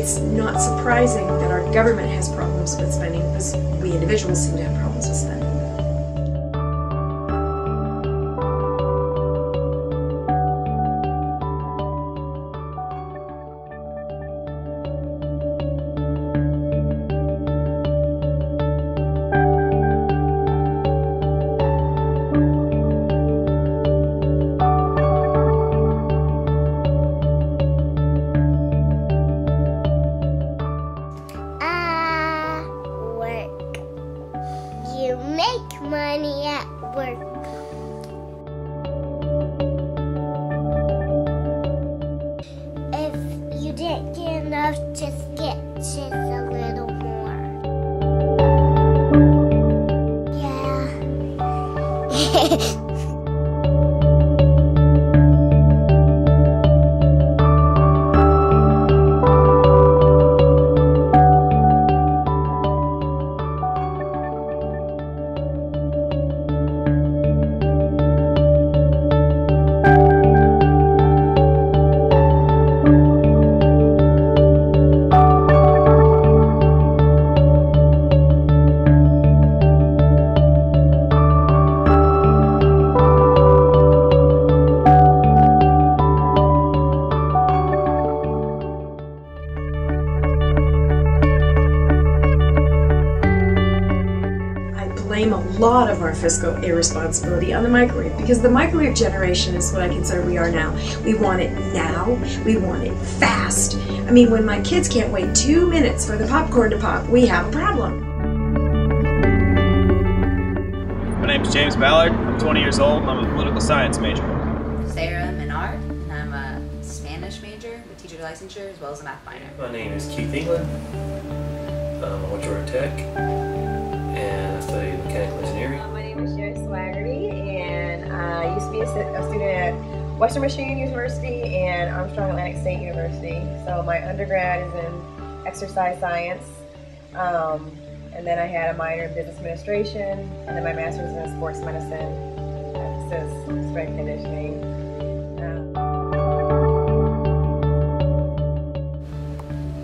it's not surprising that our government has problems with spending because we individuals seem to have problems with spending. You make money at work. If you didn't get enough, just get just a little more. Yeah. Blame a lot of our fiscal irresponsibility on the microwave because the microwave generation is what I consider we are now. We want it now. We want it fast. I mean, when my kids can't wait 2 minutes for the popcorn to pop, we have a problem. My name is James Ballard. I'm 20 years old and I'm a political science major. Sarah Menard, and I'm a Spanish major with teacher licensure as well as a math minor. My name is Keith England. I'm a Georgia Tech, and I study mechanical engineering. My name is Sherry Swaggerty, and I used to be a student at Western Michigan University and Armstrong Atlantic State University. So my undergrad is in exercise science, and then I had a minor in business administration, and then my master's in sports medicine, emphasis strength conditioning.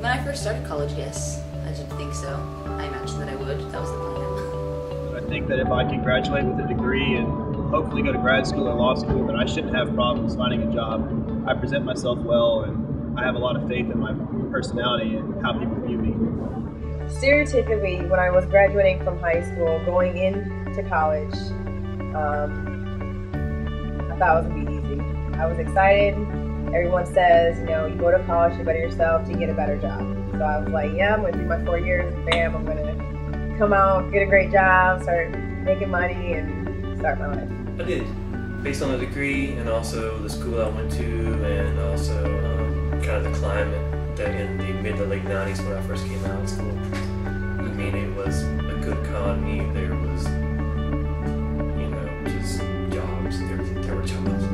When I first started college, yes, I didn't think so. I mentioned that I would. That was the plan. I think that if I can graduate with a degree and hopefully go to grad school or law school, then I shouldn't have problems finding a job. I present myself well, and I have a lot of faith in my personality and how people view me. Stereotypically, when I was graduating from high school, going into college, I thought it was going to be easy. I was excited. Everyone says, you know, you go to college, you better yourself to get a better job. So I was like, yeah, I'm going to do my 4 years, and bam, I'm going to come out, get a great job, start making money, and start my life. I did, based on the degree and also the school I went to, and also kind of the climate that in the mid to late 90s when I first came out of school. I mean, it was a good economy. There was, you know, just jobs. There were jobs.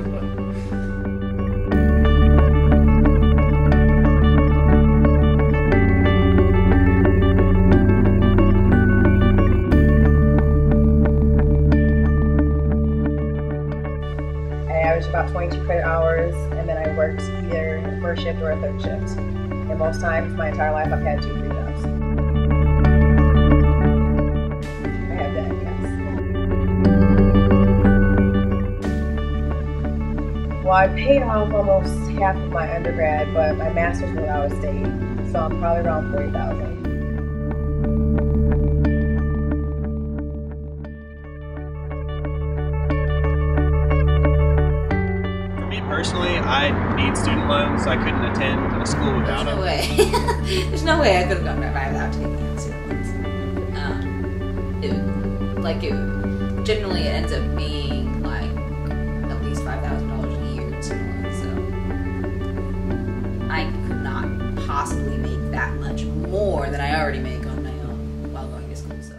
About 22 credit hours, and then I worked either a first shift or a third shift. And most times, my entire life, I've had 2 or 3 jobs. I have that, yes. Well, I paid off almost half of my undergrad, but my master's was out of state, so I'm probably around $40,000. Personally, I need student loans. I couldn't attend a school without them. There's no way. There's no way I could have gotten by without taking out student loans. It generally ends up being like at least $5,000 a year in student loans. So I could not possibly make that much more than I already make on my own while going to school. So.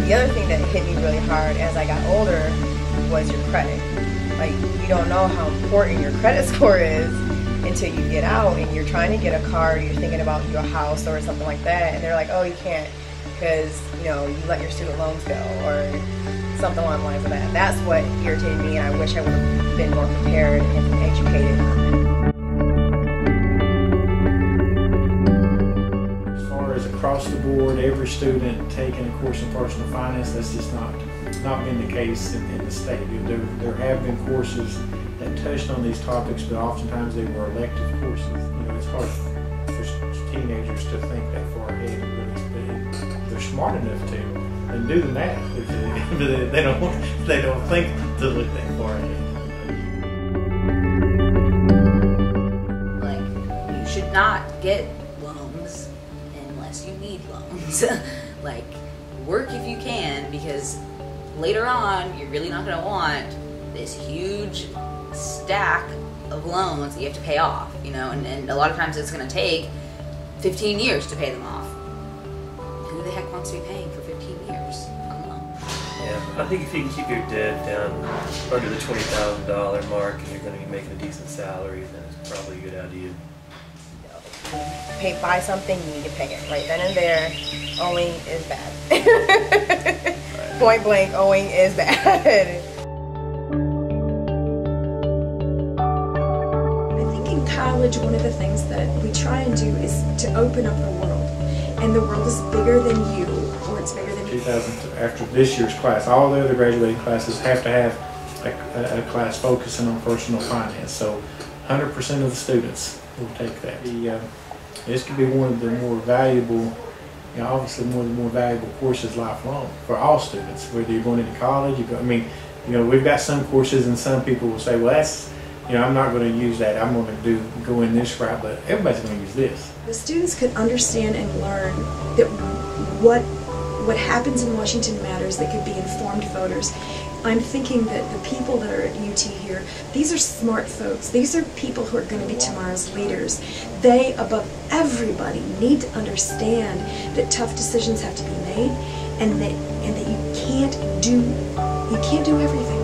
The other thing that hit me really hard as I got older was your credit. Like, you don't know how important your credit score is until you get out and you're trying to get a car, or you're thinking about your house or something like that, and they're like, oh, you can't because, you know, you let your student loans go, or something along the lines of that. That's what irritated me, and I wish I would have been more prepared and educated on it. As far as across the board, every student taking a course in personal finance, that's just not been the case in the state. There have been courses that touched on these topics, but oftentimes they were elective courses. You know, it's hard for teenagers to think that far ahead, but they're smart enough to and do the math. They don't think to look that far ahead. Like, you should not get loans unless you need loans. Like, work if you can, because later on you're really not going to want this huge stack of loans that you have to pay off, you know, and a lot of times it's going to take 15 years to pay them off. Who the heck wants to be paying for 15 years on a loan? Yeah, I think if you can keep your debt down under the $20,000 mark and you're going to be making a decent salary, then it's probably a good idea. Buy something, you need to pay it right then and there. Owing is bad. Point blank, owing is bad. College, one of the things that we try and do is to open up the world, and the world is bigger than you, or it's bigger than you. After this year's class, all the other graduating classes have to have a class focusing on personal finance, so 100% of the students will take that. This could be one of the more valuable, you know, obviously one of the more valuable courses lifelong for all students, whether you're going into college, I mean, you know, we've got some courses and some people will say, well, that's, you know, I'm not going to use that. I'm going to go in this route, but everybody's going to use this. The students could understand and learn that what happens in Washington matters. They could be informed voters. I'm thinking that the people that are at UT here, these are smart folks. These are people who are going to be tomorrow's leaders. They, above everybody, need to understand that tough decisions have to be made, and that you can't do everything.